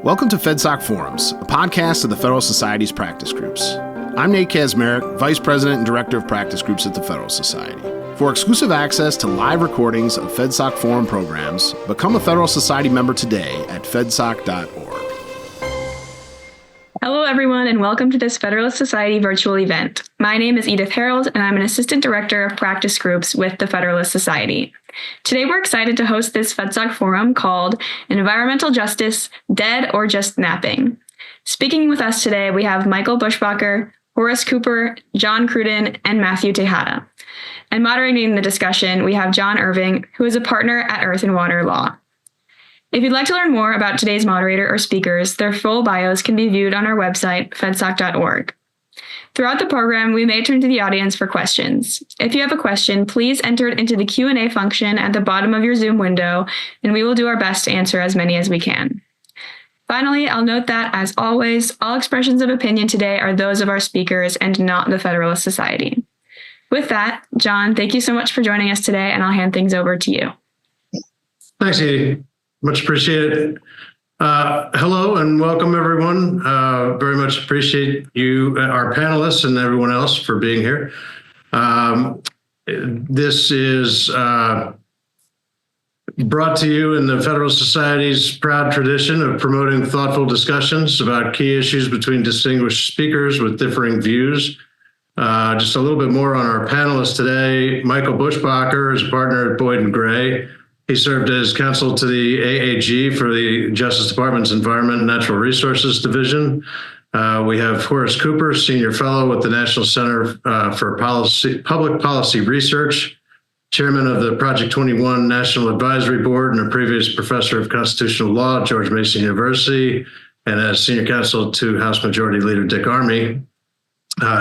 Welcome to FedSoc Forums, a podcast of the Federalist Society's practice groups. I'm Nate Kazmarek, Vice President and Director of Practice Groups at the Federalist Society. For exclusive access to live recordings of FedSoc Forum programs, become a Federalist Society member today at fedsoc.org. Hello, everyone, and welcome to this Federalist Society virtual event. My name is Edith Harold, and I'm an Assistant Director of Practice Groups with the Federalist Society. Today, we're excited to host this FedSoc Forum called Environmental Justice, Dead or Just Napping. Speaking with us today, we have Michael Buschbacher, Horace Cooper, John Cruden, and Matthew Tejada. And moderating the discussion, we have John Irving, who is a partner at Earth and Water Law. If you'd like to learn more about today's moderator or speakers, their full bios can be viewed on our website, fedsoc.org. Throughout the program, we may turn to the audience for questions. If you have a question, please enter it into the Q&A function at the bottom of your Zoom window, and we will do our best to answer as many as we can. Finally, I'll note that, as always, all expressions of opinion today are those of our speakers and not the Federalist Society. With that, John, thank you so much for joining us today, and I'll hand things over to you. Thanks, Edie. Much appreciated. Hello and welcome, everyone. Very much appreciate you, our panelists, and everyone else for being here. This is brought to you in the Federalist Society's proud tradition of promoting thoughtful discussions about key issues between distinguished speakers with differing views. Just a little bit more on our panelists today. Michael Buschbacher is a partner at Boyd & Gray. He served as counsel to the AAG for the Justice Department's Environment and Natural Resources Division. We have Horace Cooper, Senior Fellow with the National Center for Public Policy Research, Chairman of the Project 21 National Advisory Board, and a previous professor of constitutional law at George Mason University, and as Senior Counsel to House Majority Leader Dick Armey.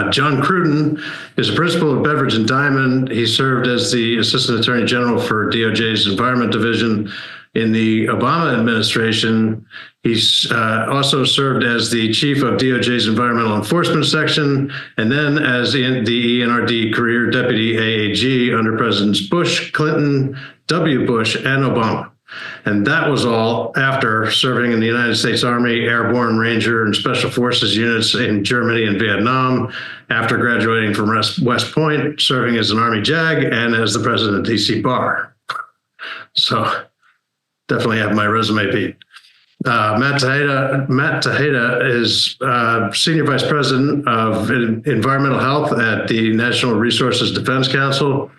John Cruden is a principal at Beveridge and Diamond. He served as the Assistant Attorney General for DOJ's Environment Division in the Obama administration. He's also served as the Chief of DOJ's Environmental Enforcement Section, and then as the ENRD Career Deputy AAG under Presidents Bush, Clinton, W. Bush, and Obama. And that was all after serving in the United States Army Airborne Ranger and Special Forces units in Germany and Vietnam, after graduating from West Point, serving as an Army JAG, and as the president of DC Bar. So definitely have my resume beat. Matt Tejada is Senior Vice President of Environmental Health at the National Resources Defense Council.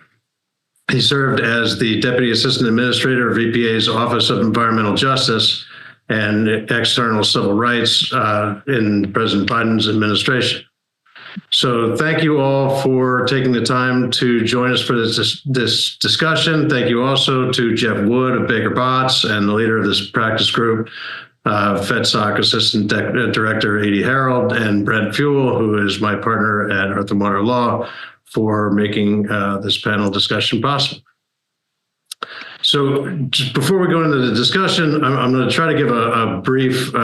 He served as the Deputy Assistant Administrator of EPA's Office of Environmental Justice and External Civil Rights in President Biden's administration. So thank you all for taking the time to join us for this discussion. Thank you also to Jeff Wood of Baker Botts and the leader of this practice group, FedSoc Assistant Director Edie Harold, and Brent Fuel, who is my partner at Earth and Water Law, for making this panel discussion possible. So just before we go into the discussion, I'm going to try to give a brief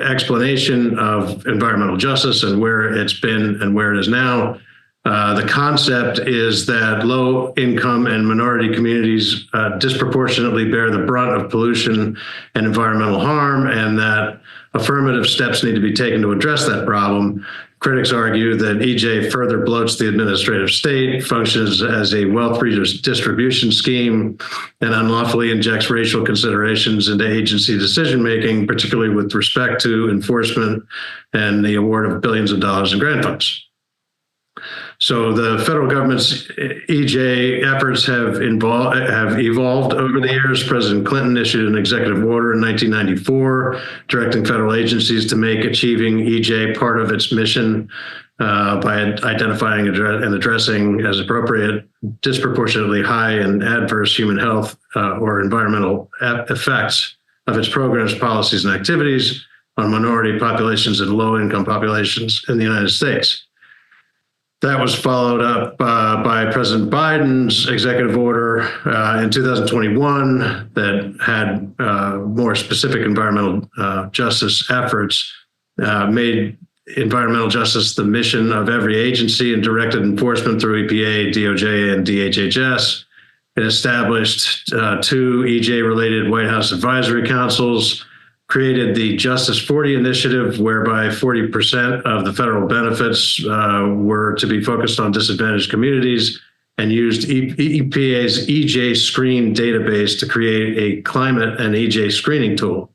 explanation of environmental justice and where it's been and where it is now. The concept is that low-income and minority communities disproportionately bear the brunt of pollution and environmental harm, and that affirmative steps need to be taken to address that problem. Critics argue that EJ further bloats the administrative state, functions as a wealth redistribution scheme, and unlawfully injects racial considerations into agency decision-making, particularly with respect to enforcement and the award of billions of dollars in grant funds. So the federal government's EJ efforts have evolved over the years. President Clinton issued an executive order in 1994 directing federal agencies to make achieving EJ part of its mission by identifying and addressing, as appropriate, disproportionately high and adverse human health or environmental effects of its programs, policies, and activities on minority populations and low-income populations in the United States. That was followed up by President Biden's executive order in 2021 that had more specific environmental justice efforts, made environmental justice the mission of every agency and directed enforcement through EPA, DOJ, and DHHS. It established two EJ-related White House advisory councils, created the Justice 40 initiative, whereby 40% of the federal benefits were to be focused on disadvantaged communities, and used EPA's EJ Screen database to create a climate and EJ screening tool.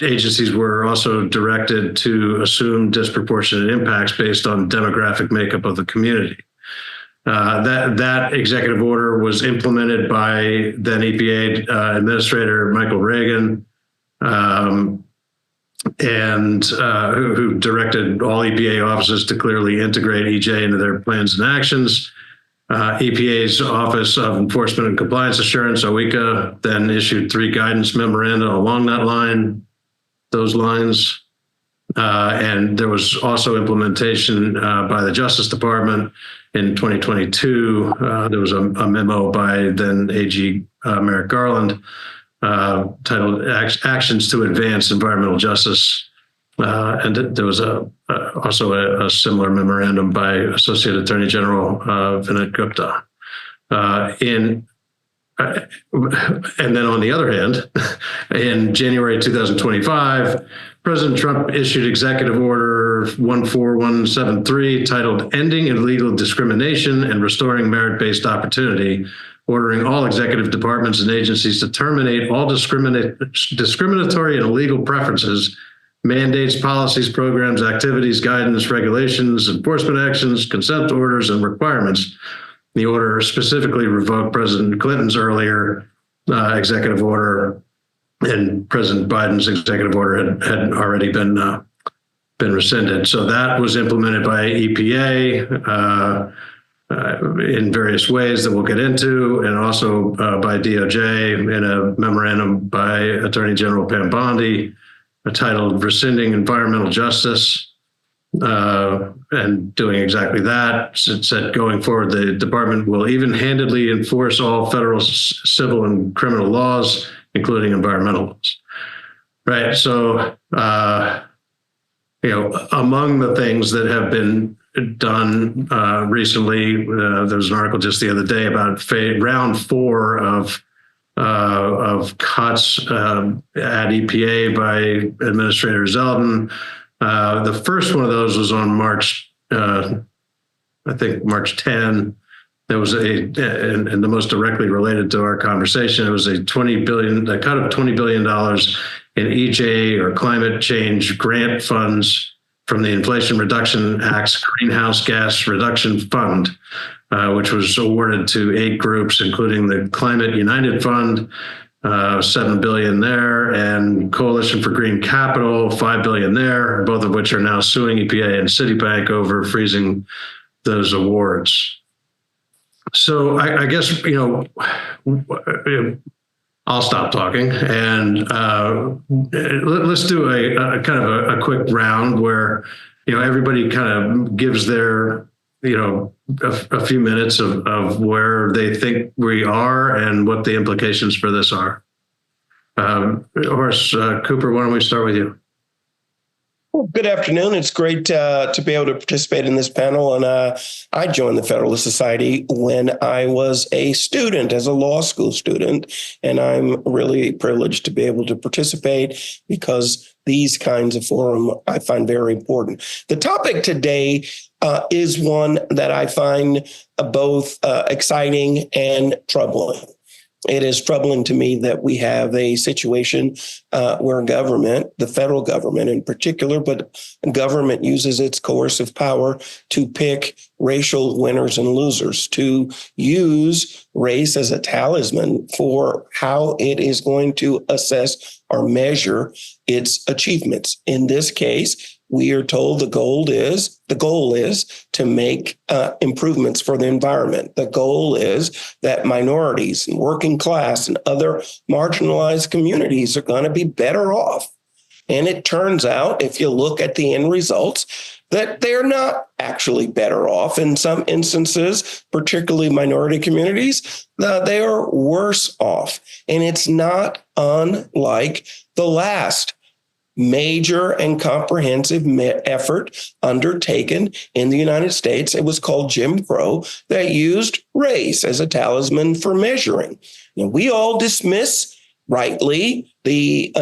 Agencies were also directed to assume disproportionate impacts based on demographic makeup of the community. That executive order was implemented by then EPA Administrator Michael Reagan, and who directed all EPA offices to clearly integrate EJ into their plans and actions. EPA's Office of Enforcement and Compliance Assurance, OECA, then issued 3 guidance memoranda along those lines. And there was also implementation by the Justice Department in 2022. There was a memo by then AG Merrick Garland titled Actions to Advance Environmental Justice. And there was also a similar memorandum by Associate Attorney General Vinay Gupta. And then on the other hand, in January 2025, President Trump issued Executive Order 14173 titled Ending Illegal Discrimination and Restoring Merit-Based Opportunity, ordering all executive departments and agencies to terminate all discriminatory and illegal preferences, mandates, policies, programs, activities, guidance, regulations, enforcement actions, consent orders, and requirements. The order specifically revoked President Clinton's earlier executive order, and President Biden's executive order had already been rescinded. So that was implemented by EPA in various ways that we'll get into, and also by DOJ in a memorandum by Attorney General Pam Bondi titled Rescinding Environmental Justice. And doing exactly that. It said going forward, the department will even-handedly enforce all federal civil and criminal laws, including environmental laws. Right. So, among the things that have been done recently, there was an article just the other day about round 4 of cuts at EPA by Administrator Zeldin. The first one of those was on March 10. There was and the most directly related to our conversation, it was a cut of $20 billion in EJ or climate change grant funds from the Inflation Reduction Act's Greenhouse Gas Reduction Fund, which was awarded to 8 groups, including the Climate United Fund, $7 billion there, and Coalition for Green Capital, $5 billion there, both of which are now suing EPA and Citibank over freezing those awards. So I guess, I'll stop talking, and let's do a kind of a quick round where, everybody kind of gives their, a few minutes of where they think we are and what the implications for this are. Horace Cooper, why don't we start with you? Well, good afternoon. It's great to be able to participate in this panel. And I joined the Federalist Society when I was a student, as a law school student. And I'm really privileged to be able to participate because these kinds of forum I find very important. The topic today is one that I find both exciting and troubling. It is troubling to me that we have a situation where government, the federal government in particular, but government uses its coercive power to pick racial winners and losers, to use race as a talisman for how it is going to assess or measure its achievements. In this case, we are told the goal is to make improvements for the environment. The goal is that minorities and working class and other marginalized communities are going to be better off. And it turns out, if you look at the end results, that they're not actually better off. In some instances, particularly minority communities, they are worse off. And it's not unlike the last major and comprehensive effort undertaken in the United States. It was called Jim Crow, that used race as a talisman for measuring. We all dismiss rightly, the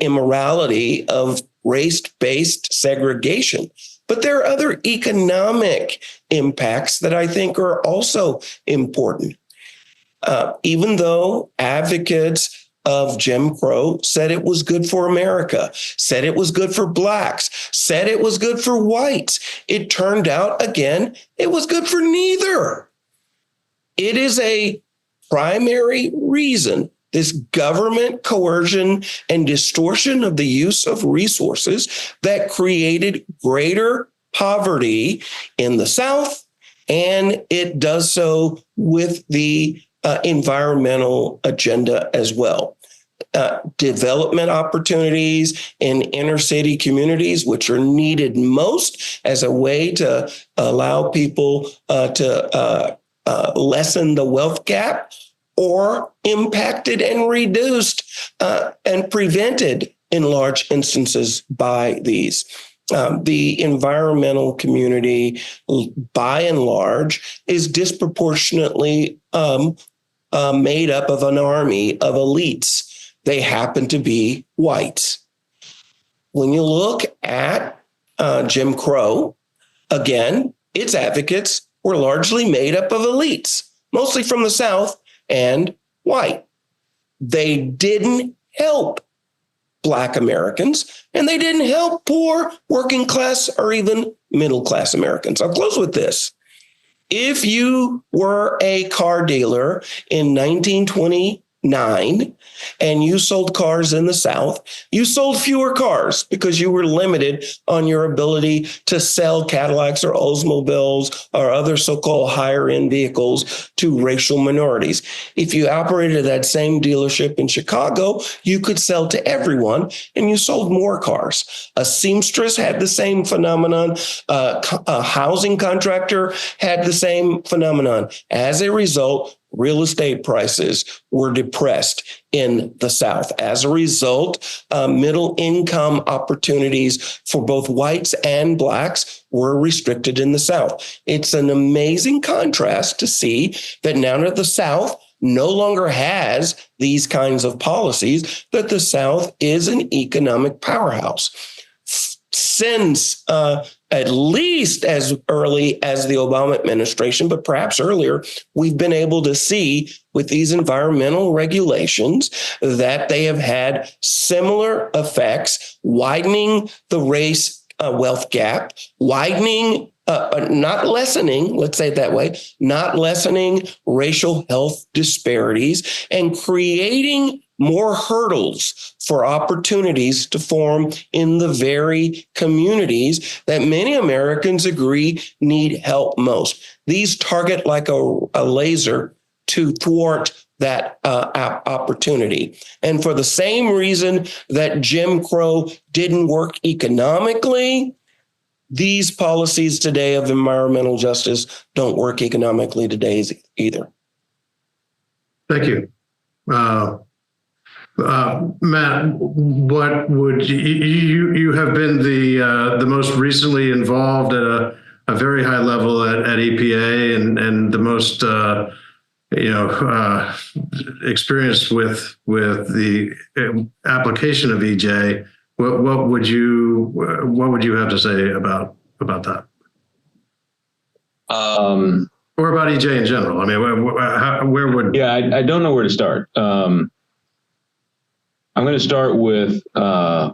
immorality of race-based segregation. But there are other economic impacts that I think are also important. Even though advocates of Jim Crow said it was good for America, said it was good for blacks, said it was good for whites, it turned out, again, it was good for neither. It is a primary reason, this government coercion and distortion of the use of resources, that created greater poverty in the South, and it does so with the environmental agenda as well. Development opportunities in inner city communities, which are needed most as a way to allow people to lessen the wealth gap, or impacted and reduced and prevented in large instances by these. The environmental community, by and large, is disproportionately made up of an army of elites. They happen to be whites. When you look at Jim Crow, again, its advocates were largely made up of elites, mostly from the South and white. They didn't help Black Americans, and they didn't help poor, working class, or even middle class Americans. I'll close with this. If you were a car dealer in 1929 and you sold cars in the South, you sold fewer cars because you were limited on your ability to sell Cadillacs or Oldsmobiles or other so-called higher-end vehicles to racial minorities. If you operated that same dealership in Chicago, you could sell to everyone, and you sold more cars. A seamstress had the same phenomenon. A housing contractor had the same phenomenon. As a result, real estate prices were depressed in the South. As a result, middle income opportunities for both whites and blacks were restricted in the South. It's an amazing contrast to see that now that the South no longer has these kinds of policies, that the South is an economic powerhouse. Since at least as early as the Obama administration, but perhaps earlier, we've been able to see with these environmental regulations that they have had similar effects, widening the race wealth gap, widening, not lessening, let's say it that way, not lessening racial health disparities, and creating more hurdles for opportunities to form in the very communities that many Americans agree need help most. These target like a laser to thwart that opportunity. And for the same reason that Jim Crow didn't work economically, these policies today of environmental justice don't work economically today either. Thank you. Matt, what would you have been the most recently involved at a very high level at EPA and the most experienced with the application of EJ. What would you have to say about that? Or about EJ in general? I mean, where would? Yeah, I don't know where to start. I'm going to start with, there's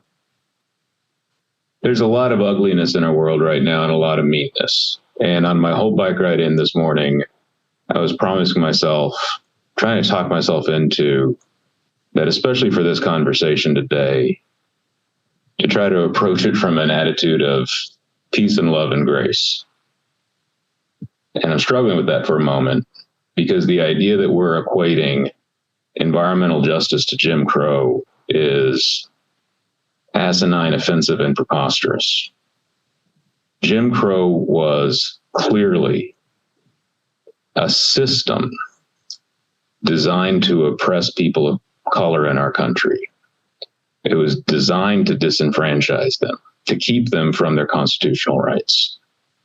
a lot of ugliness in our world right now and a lot of meanness. And on my whole bike ride in this morning, I was promising myself, trying to talk myself into that, especially for this conversation today, to try to approach it from an attitude of peace and love and grace. And I'm struggling with that for a moment, because the idea that we're equating environmental justice to Jim Crow is asinine, offensive, and preposterous. Jim Crow was clearly a system designed to oppress people of color in our country. It was designed to disenfranchise them, to keep them from their constitutional rights.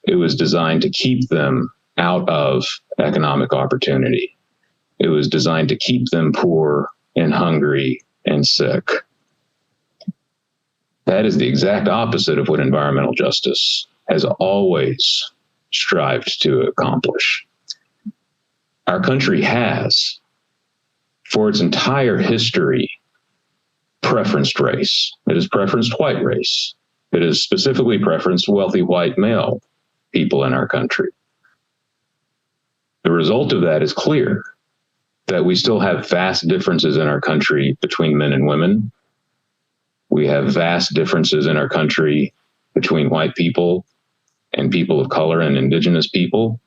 It was designed to keep them out of economic opportunity. It was designed to keep them poor and hungry and sick. That is the exact opposite of what environmental justice has always strived to accomplish. Our country has, for its entire history, preferenced race. It has preferenced white race. It has specifically preferenced wealthy white male people in our country. The result of that is clear, that we still have vast differences in our country between men and women. We have vast differences in our country between white people and people of color and indigenous people.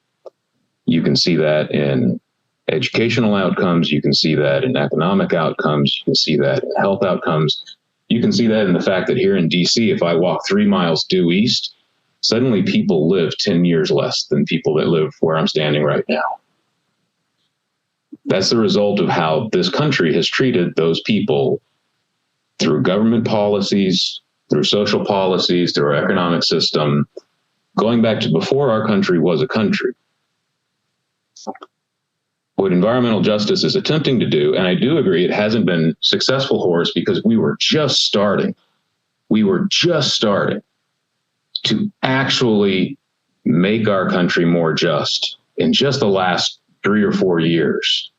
You can see that in educational outcomes. You can see that in economic outcomes. You can see that in health outcomes. You can see that in the fact that here in DC, if I walk 3 miles due east, suddenly people live 10 years less than people that live where I'm standing right now. That's the result of how this country has treated those people through government policies, through social policies, through our economic system, going back to before our country was a country. What environmental justice is attempting to do, and I do agree it hasn't been successful, Horace, because we were just starting. We were just starting to actually make our country more just in just the last 3 or 4 years.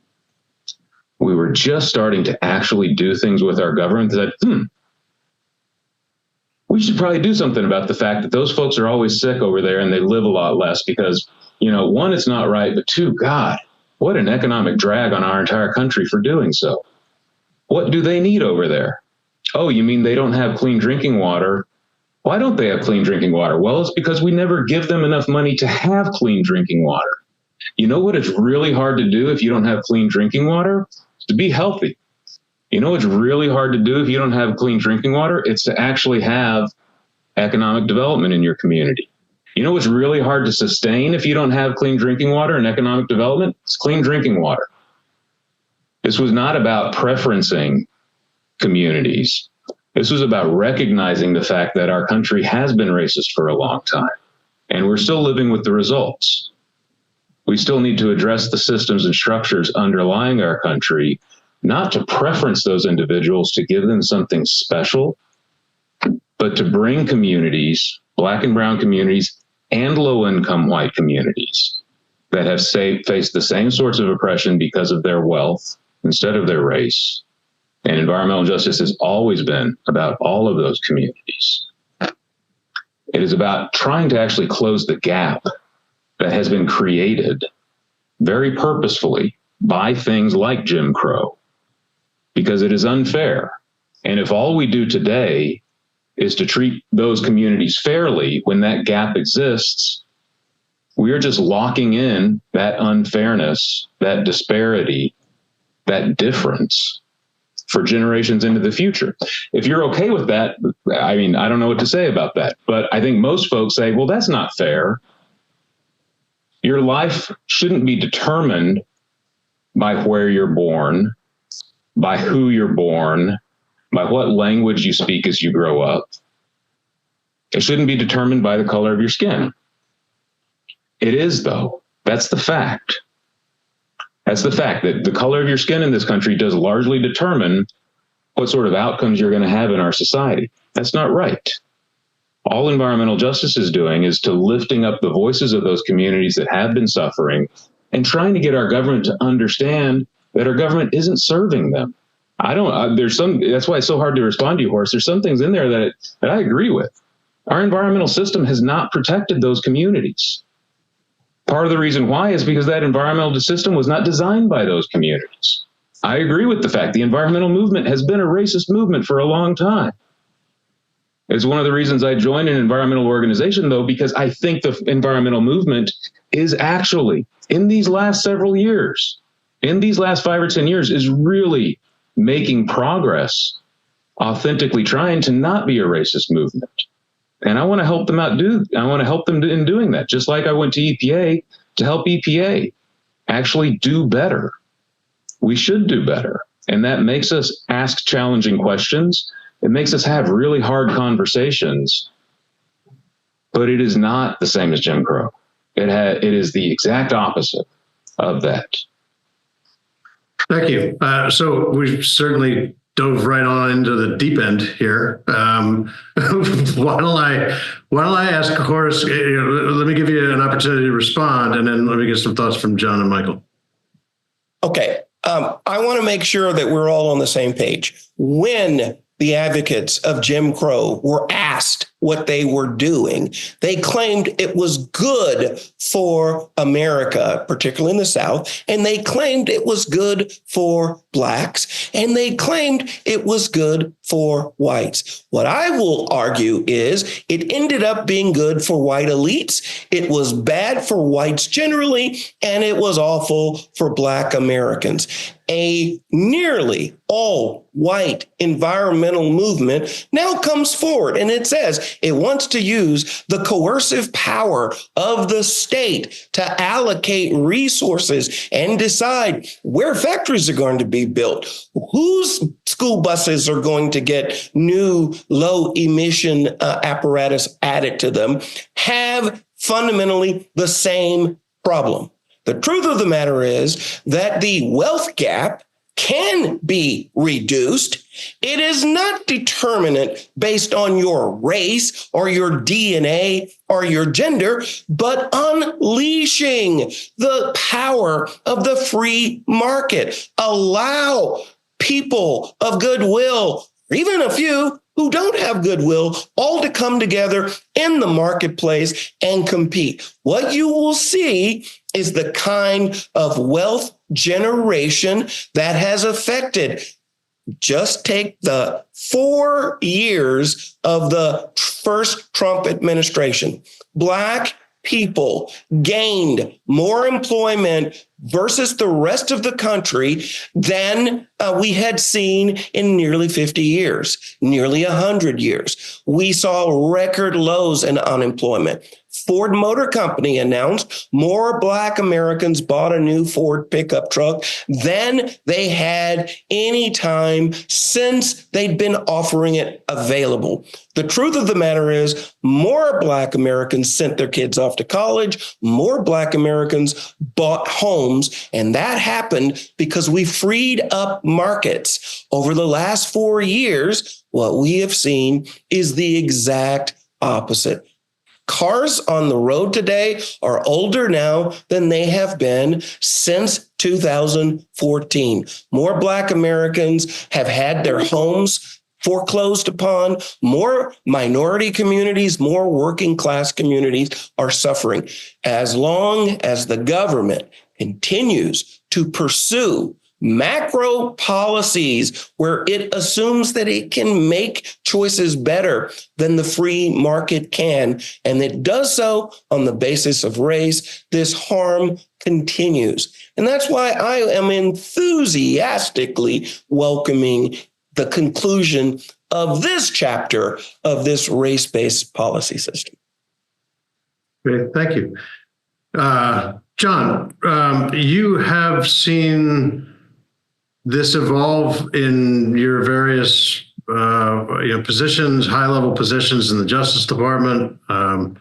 We were just starting to actually do things with our government that, we should probably do something about the fact that those folks are always sick over there and they live a lot less because, one, it's not right, but two, God, what an economic drag on our entire country for doing so. What do they need over there? Oh, you mean they don't have clean drinking water? Why don't they have clean drinking water? Well, it's because we never give them enough money to have clean drinking water. You know what it's really hard to do if you don't have clean drinking water? To be healthy. You know what's really hard to do if you don't have clean drinking water? It's to actually have economic development in your community. You know what's really hard to sustain if you don't have clean drinking water and economic development? It's clean drinking water. This was not about preferencing communities. This was about recognizing the fact that our country has been racist for a long time, and we're still living with the results. We still need to address the systems and structures underlying our country, not to preference those individuals to give them something special, but to bring communities, Black and brown communities, and low-income white communities that have faced the same sorts of oppression because of their wealth instead of their race. And environmental justice has always been about all of those communities. It is about trying to actually close the gap that has been created very purposefully by things like Jim Crow, because it is unfair. And if all we do today is to treat those communities fairly when that gap exists, we are just locking in that unfairness, that disparity, that difference for generations into the future. If you're okay with that, I mean, I don't know what to say about that, but I think most folks say, well, that's not fair. Your life shouldn't be determined by where you're born, by who you're born, by what language you speak as you grow up. It shouldn't be determined by the color of your skin. It is, though. That's the fact. That's the fact that the color of your skin in this country does largely determine what sort of outcomes you're going to have in our society. That's not right. All environmental justice is doing is to lifting up the voices of those communities that have been suffering and trying to get our government to understand that our government isn't serving them. That's why it's so hard to respond to you, Horace. There's some things in there that I agree with. Our environmental system has not protected those communities. Part of the reason why is because that environmental system was not designed by those communities. I agree with the fact the environmental movement has been a racist movement for a long time. It's one of the reasons I joined an environmental organization, though, because I think the environmental movement is actually, in these last several years, in these last 5 or 10 years, is really making progress, authentically trying to not be a racist movement. And I want to help them I want to help them in doing that, just like I went to EPA to help EPA actually do better. We should do better. And that makes us ask challenging questions. It makes us have really hard conversations, but it is not the same as Jim Crow. It is the exact opposite of that. Thank you. So we've certainly dove right on into the deep end here. Why don't I ask Horace? Let me give you an opportunity to respond, and then let me get some thoughts from John and Michael. Okay. I want to make sure that we're all on the same page. When the advocates of Jim Crow were asked what they were doing, they claimed it was good for America, particularly in the South, and they claimed it was good for Blacks, and they claimed it was good for whites. What I will argue is it ended up being good for white elites, it was bad for whites generally, and it was awful for Black Americans. A nearly all-white environmental movement now comes forward, and it says it wants to use the coercive power of the state to allocate resources and decide where factories are going to be built, whose school buses are going to get new low-emission apparatus added to them, have fundamentally the same problem. The truth of the matter is that the wealth gap can be reduced. It is not determinate based on your race or your DNA or your gender, but unleashing the power of the free market. Allow people of goodwill, even a few who don't have goodwill, all to come together in the marketplace and compete. What you will see is the kind of wealth generation that has affected. Just take the 4 years of the first Trump administration. Black people gained more employment versus the rest of the country than we had seen in nearly 50 years, nearly 100 years. We saw record lows in unemployment. Ford Motor Company announced more Black Americans bought a new Ford pickup truck than they had any time since they'd been offering it available. The truth of the matter is more Black Americans sent their kids off to college, more Black Americans bought homes, and that happened because we freed up markets. Over the last 4 years, what we have seen is the exact opposite. Cars on the road today are older now than they have been since 2014. More Black Americans have had their homes foreclosed upon. More minority communities, more working class communities are suffering. As long as the government continues to pursue macro policies where it assumes that it can make choices better than the free market can, and it does so on the basis of race, this harm continues. And that's why I am enthusiastically welcoming the conclusion of this chapter of this race-based policy system. Great, thank you. John, you have seen this evolve in your various positions, high-level positions in the Justice Department, and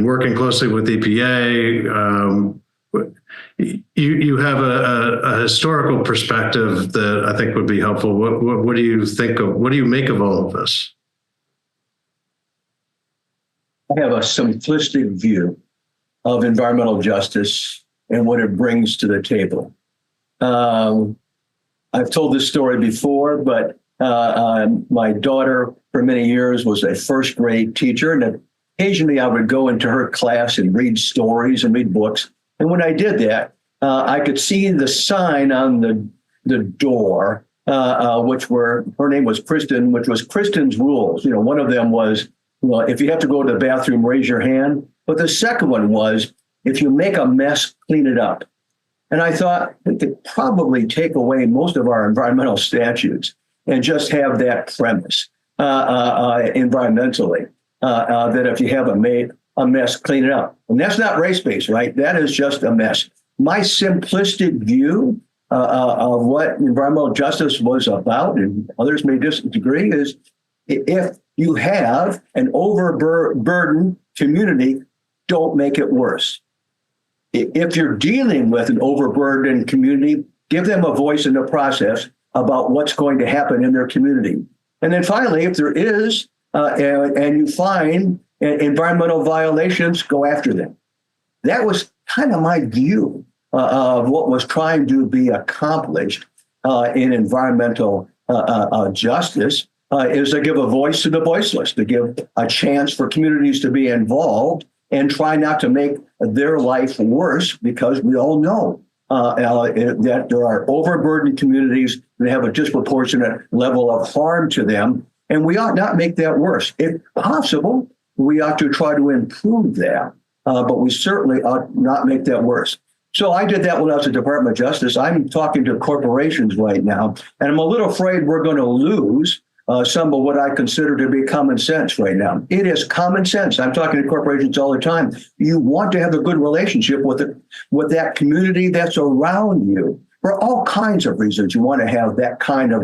working closely with EPA. You have a historical perspective that I think would be helpful. What do you think of? What do you make of all of this? I have a simplistic view of environmental justice and what it brings to the table. I've told this story before, but my daughter for many years was a first grade teacher, and occasionally I would go into her class and read stories and read books. And when I did that, I could see the sign on the door, her name was Kristen, which was Kristen's rules. One of them was, if you have to go to the bathroom, raise your hand. But the second one was, if you make a mess, clean it up. And I thought we could probably take away most of our environmental statutes and just have that premise environmentally, that if you have a mess, clean it up. And that's not race-based, right? That is just a mess. My simplistic view of what environmental justice was about, and others may disagree, is if you have an overburdened community, don't make it worse. If you're dealing with an overburdened community, give them a voice in the process, about what's going to happen in their community. And then finally, if there is, and you find environmental violations, go after them. That was kind of my view of what was trying to be accomplished in environmental justice, is to give a voice to the voiceless, to give a chance for communities to be involved and try not to make their life worse, because we all know that there are overburdened communities that have a disproportionate level of harm to them, and we ought not make that worse. If possible, we ought to try to improve that, but we certainly ought not make that worse. So I did that when I was at the Department of Justice. I'm talking to corporations right now, and I'm a little afraid we're going to lose some of what I consider to be common sense right now. It is common sense. I'm talking to corporations all the time. You want to have a good relationship with that community that's around you. For all kinds of reasons, you want to have that kind of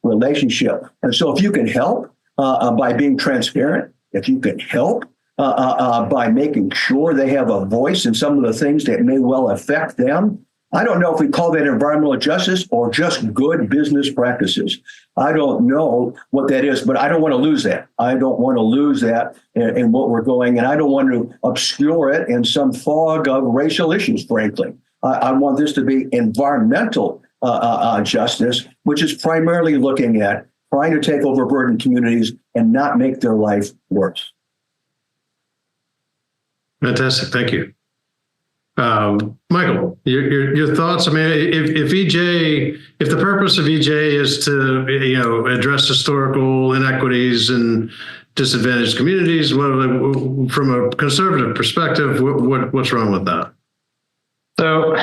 relationship. And so if you can help by being transparent, if you can help by making sure they have a voice in some of the things that may well affect them, I don't know if we call that environmental justice or just good business practices. I don't know what that is, but I don't want to lose that. I don't want to lose that in what we're going, and I don't want to obscure it in some fog of racial issues, frankly. I want this to be environmental justice, which is primarily looking at trying to take overburdened communities and not make their life worse. Fantastic. Thank you. Michael, your thoughts? I mean, if the purpose of EJ is to, address historical inequities and disadvantaged communities, from a conservative perspective, what's wrong with that? So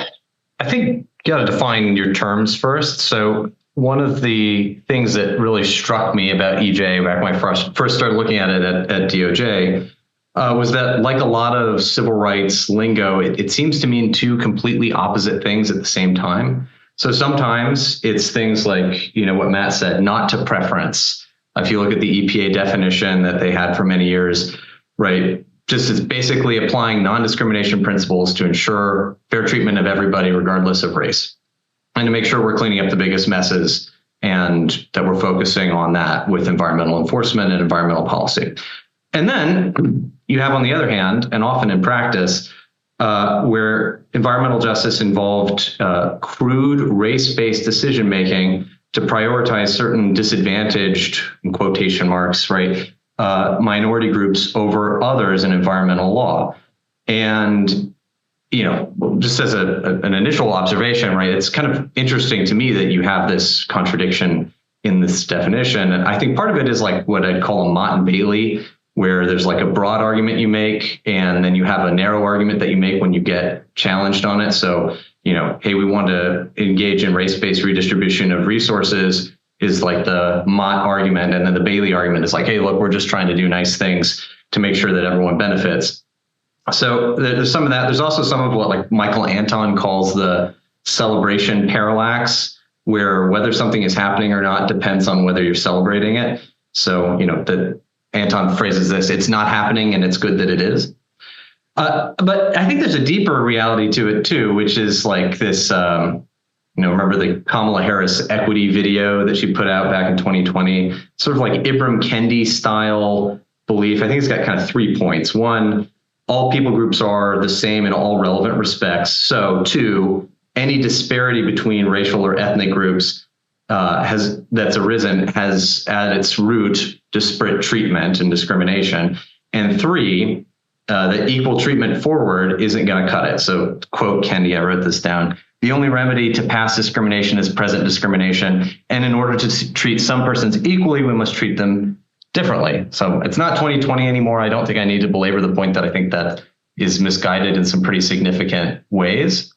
I think you got to define your terms first. So one of the things that really struck me about EJ back when I first started looking at it at DOJ was that, like a lot of civil rights lingo, it seems to mean two completely opposite things at the same time. So sometimes it's things like, what Matt said, not to preference. If you look at the EPA definition that they had for many years, right, just it's basically applying non-discrimination principles to ensure fair treatment of everybody, regardless of race, and to make sure we're cleaning up the biggest messes and that we're focusing on that with environmental enforcement and environmental policy. And then you have, on the other hand, and often in practice, where environmental justice involved crude race-based decision-making to prioritize certain disadvantaged, in quotation marks, right, minority groups over others in environmental law. And, just as an initial observation, right, it's kind of interesting to me that you have this contradiction in this definition. And I think part of it is like what I'd call a Mott and Bailey, where there's like a broad argument you make, and then you have a narrow argument that you make when you get challenged on it. So, hey, we want to engage in race-based redistribution of resources is like the Mott argument. And then the Bailey argument is like, hey, look, we're just trying to do nice things to make sure that everyone benefits. So there's some of that. There's also some of what like Michael Anton calls the celebration parallax, where whether something is happening or not depends on whether you're celebrating it. So, Anton phrases this, it's not happening and it's good that it is. But I think there's a deeper reality to it too, which is like this, remember the Kamala Harris equity video that she put out back in 2020, sort of like Ibram Kendi style belief. I think it's got kind of 3 points. One, all people groups are the same in all relevant respects. So 2, any disparity between racial or ethnic groups that's arisen has at its root disparate treatment and discrimination. And 3, that equal treatment forward isn't going to cut it. So quote Kendi, I wrote this down. The only remedy to past discrimination is present discrimination. And in order to treat some persons equally, we must treat them differently. So it's not 2020 anymore. I don't think I need to belabor the point that I think that is misguided in some pretty significant ways.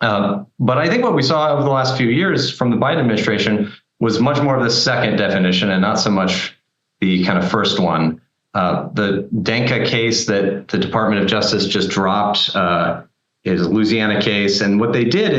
But I think what we saw over the last few years from the Biden administration was much more of the second definition and not so much the kind of first one. The Denka case that the Department of Justice just dropped is a Louisiana case. And what they did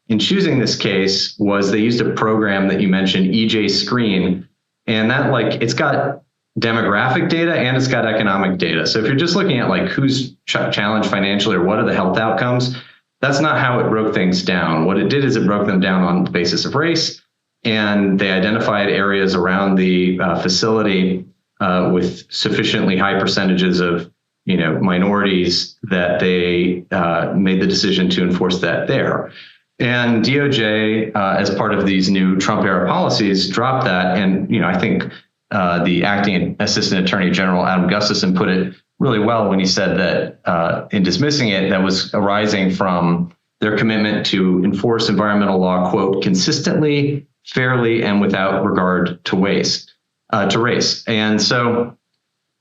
in choosing this case was they used a program that you mentioned, EJ Screen. And that it's got demographic data and it's got economic data. So if you're just looking at who's challenged financially or what are the health outcomes, that's not how it broke things down. What it did is it broke them down on the basis of race and they identified areas around the facility with sufficiently high percentages of minorities that they made the decision to enforce that there. And DOJ, as part of these new Trump era policies, dropped that. And I think the acting Assistant Attorney General Adam Gustafson put it really well when he said that in dismissing it, that was arising from their commitment to enforce environmental law, quote, consistently, fairly, and without regard to race. And so,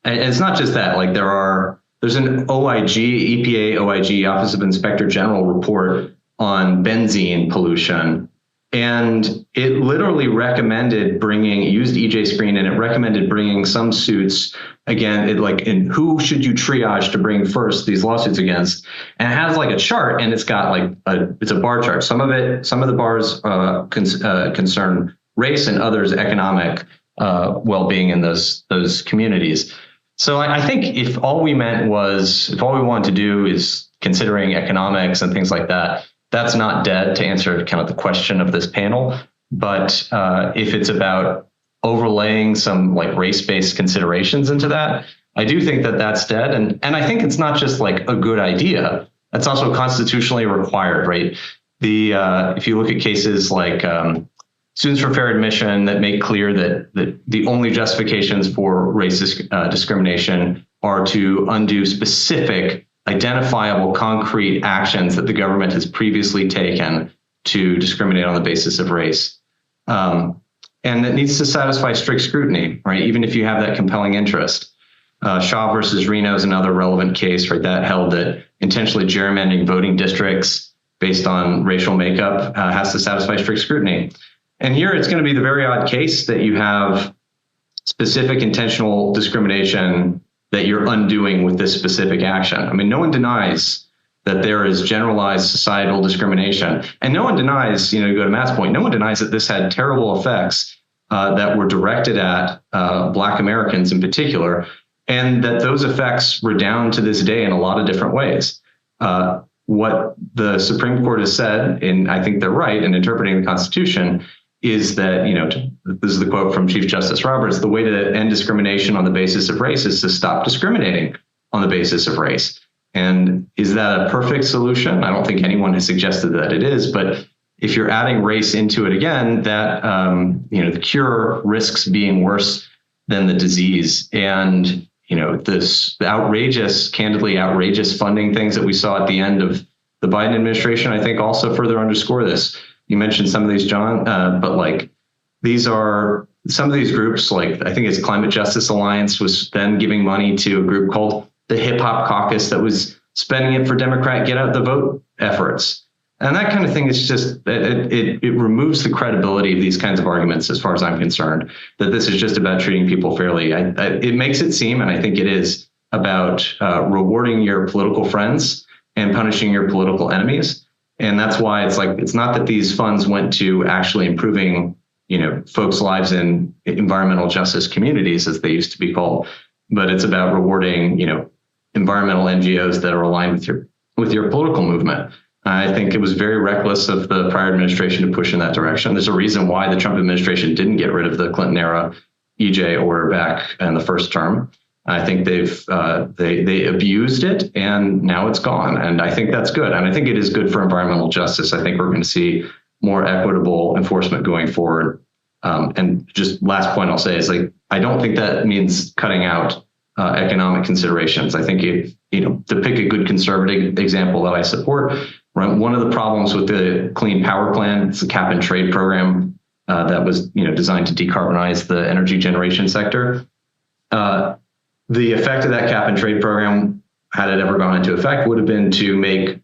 and it's not just that. Like there's an EPA OIG, Office of Inspector General report on benzene pollution. And it literally used EJ Screen, and it recommended bringing some suits again, in who should you triage to bring first these lawsuits against. And it has like a chart, and it's got it's a bar chart. Some of the bars concern race, and others economic well-being in those communities. So I think if all we wanted to do is considering economics and things like that, that's not dead, to answer kind of the question of this panel. But if it's about overlaying some race-based considerations into that, I do think that that's dead. And I think it's not just a good idea. That's also constitutionally required, right? If you look at cases like Students for Fair Admission that make clear that the only justifications for racist discrimination are to undo specific, identifiable, concrete actions that the government has previously taken to discriminate on the basis of race. And it needs to satisfy strict scrutiny, right? Even if you have that compelling interest. Shaw versus Reno is another relevant case, right? That held that intentionally gerrymandering voting districts based on racial makeup has to satisfy strict scrutiny. And here it's going to be the very odd case that you have specific intentional discrimination that you're undoing with this specific action. I mean, no one denies that there is generalized societal discrimination. And no one denies, to go to Matt's point, no one denies that this had terrible effects that were directed at Black Americans in particular, and that those effects redound to this day in a lot of different ways. What the Supreme Court has said, and I think they're right in interpreting the Constitution, is that, this is the quote from Chief Justice Roberts, the way to end discrimination on the basis of race is to stop discriminating on the basis of race. And is that a perfect solution? I don't think anyone has suggested that it is, but if you're adding race into it again, that, the cure risks being worse than the disease. And, the candidly outrageous funding things that we saw at the end of the Biden administration, I think also further underscore this. You mentioned some of these, John, but these are some of these groups, I think it's Climate Justice Alliance was then giving money to a group called the Hip Hop Caucus that was spending it for Democrat get out the vote efforts. And that kind of thing is just, it removes the credibility of these kinds of arguments, as far as I'm concerned, that this is just about treating people fairly. It makes it seem, and I think it is, about rewarding your political friends and punishing your political enemies. And that's why it's not that these funds went to actually improving, folks' lives in environmental justice communities, as they used to be called, but it's about rewarding, environmental NGOs that are aligned with your political movement. I think it was very reckless of the prior administration to push in that direction. There's a reason why the Trump administration didn't get rid of the Clinton era EJ order back in the first term. I think they abused it, and now it's gone. And I think that's good. And I think it is good for environmental justice. I think we're going to see more equitable enforcement going forward. And just last point I'll say is I don't think that means cutting out economic considerations. I think to pick a good conservative example that I support, right, one of the problems with the Clean Power Plan, it's a cap and trade program that was designed to decarbonize the energy generation sector. The effect of that cap and trade program, had it ever gone into effect, would have been to make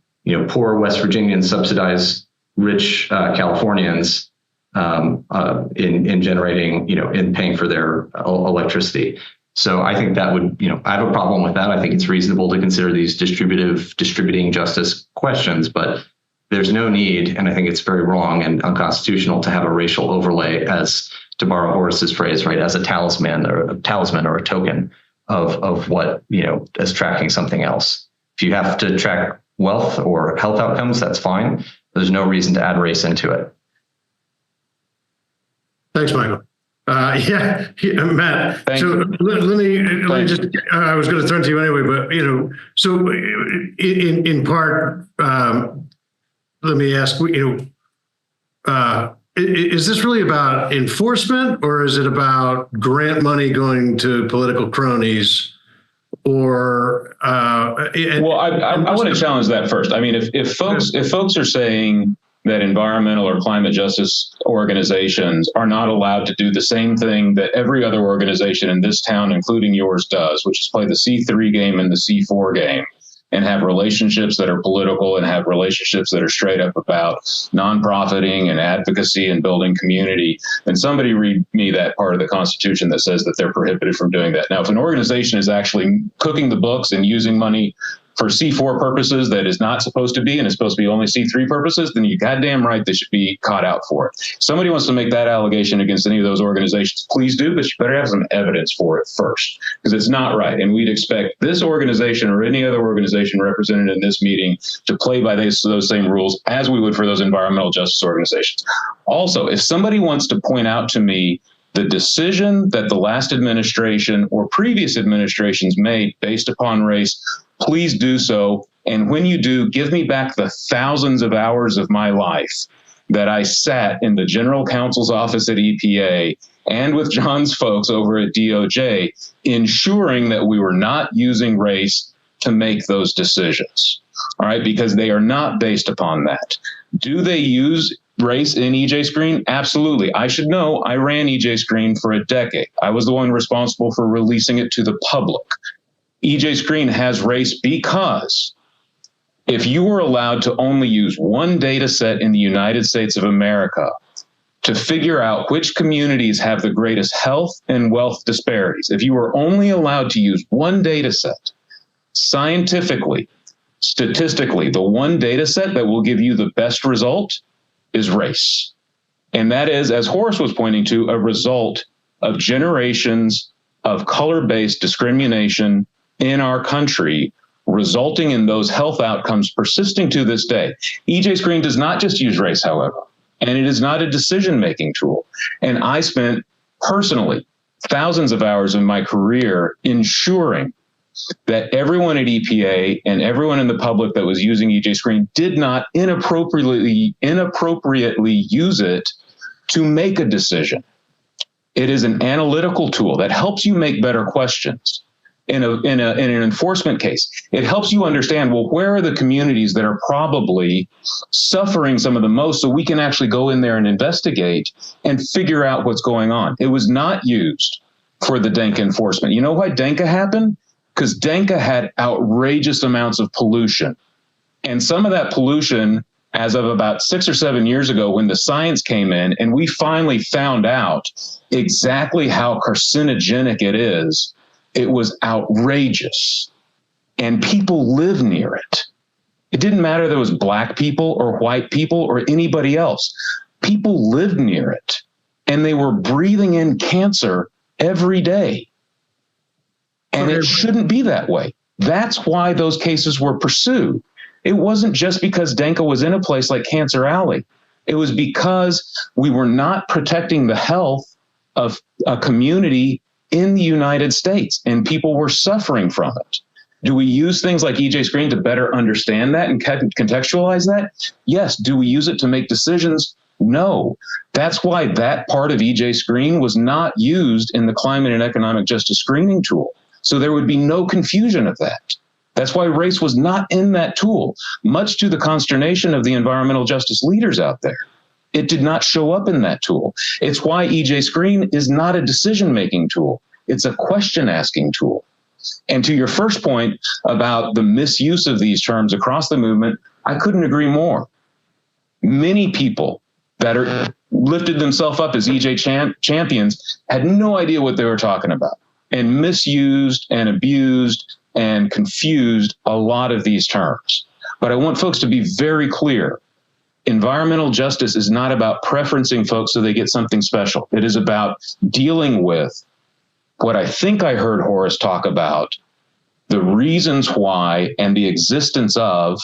poor West Virginians subsidize rich Californians in generating, in paying for their electricity. So I think that would, I have a problem with that. I think it's reasonable to consider these distributing justice questions, but there's no need, and I think it's very wrong and unconstitutional to have a racial overlay, as, to borrow Horace's phrase, right, as a talisman or a token of what, as tracking something else. If you have to track wealth or health outcomes, that's fine. There's no reason to add race into it. Thanks, Michael. Yeah, Matt. Thank so you. let me just. I was going to turn to you anyway, but so in part, let me ask. Is this really about enforcement, or is it about grant money going to political cronies? Or well, I want to challenge that first. I mean, if folks are saying that environmental or climate justice organizations are not allowed to do the same thing that every other organization in this town, including yours, does, which is play the C3 game and the C4 game, and have relationships that are political and have relationships that are straight up about non-profiting and advocacy and building community, then somebody read me that part of the Constitution that says that they're prohibited from doing that. Now, if an organization is actually cooking the books and using money for C4 purposes that is not supposed to be, and is supposed to be only C3 purposes, then you goddamn right they should be caught out for it. If somebody wants to make that allegation against any of those organizations, please do, but you better have some evidence for it first, because it's not right. And we'd expect this organization or any other organization represented in this meeting to play by those same rules as we would for those environmental justice organizations. Also, if somebody wants to point out to me the decision that the last administration or previous administrations made based upon race, please do so. And when you do, give me back the thousands of hours of my life that I sat in the general counsel's office at EPA and with John's folks over at DOJ, ensuring that we were not using race to make those decisions. All right, because they are not based upon that. Do they use race in EJ Screen? Absolutely. I should know. I ran EJ Screen for a decade. I was the one responsible for releasing it to the public. EJ Screen has race because if you were allowed to only use one data set in the United States of America to figure out which communities have the greatest health and wealth disparities, if you were only allowed to use one data set, scientifically, statistically, the one data set that will give you the best result is race. And that is, as Horace was pointing to, a result of generations of color-based discrimination in our country, resulting in those health outcomes persisting to this day. EJ Screen does not just use race, however, and it is not a decision-making tool. And I spent personally thousands of hours of my career ensuring that everyone at EPA and everyone in the public that was using EJ Screen did not inappropriately use it to make a decision. It is an analytical tool that helps you make better questions. In an enforcement case, it helps you understand, well, where are the communities that are probably suffering some of the most, so we can actually go in there and investigate and figure out what's going on. It was not used for the Denka enforcement. You know why Denka happened? Because Denka had outrageous amounts of pollution. And some of that pollution, as of about 6 or 7 years ago, when the science came in and we finally found out exactly how carcinogenic it is, it was outrageous. And people live near it. It didn't matter there was black people or white people or anybody else. People lived near it. And they were breathing in cancer every day. And it shouldn't be that way. That's why those cases were pursued. It wasn't just because Denka was in a place like Cancer Alley. It was because we were not protecting the health of a community in the United States, and people were suffering from it. Do we use things like EJ Screen to better understand that and contextualize that? Yes. Do we use it to make decisions? No. That's why that part of EJ Screen was not used in the climate and economic justice screening tool. So there would be no confusion of that. That's why race was not in that tool, much to the consternation of the environmental justice leaders out there. It did not show up in that tool. It's why EJ Screen is not a decision-making tool. It's a question-asking tool. And to your first point about the misuse of these terms across the movement, I couldn't agree more. Many people that are lifted themselves up as EJ champions had no idea what they were talking about and misused and abused and confused a lot of these terms. But I want folks to be very clear. Environmental justice is not about preferencing folks so they get something special. It is about dealing with what I think I heard Horace talk about, the reasons why and the existence of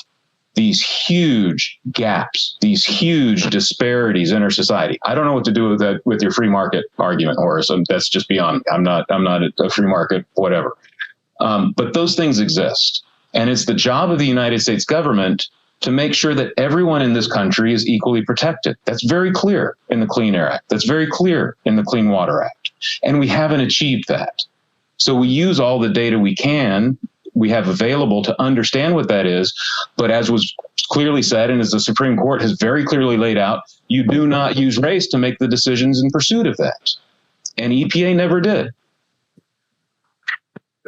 these huge gaps, these huge disparities in our society. I don't know what to do with that, with your free market argument, Horace. That's just beyond me. I'm not a free market, whatever. But those things exist. And it's the job of the United States government to make sure that everyone in this country is equally protected. That's very clear in the Clean Air Act. That's very clear in the Clean Water Act. And we haven't achieved that. So we use all the data we have available to understand what that is. But as was clearly said, and as the Supreme Court has very clearly laid out, you do not use race to make the decisions in pursuit of that. And EPA never did.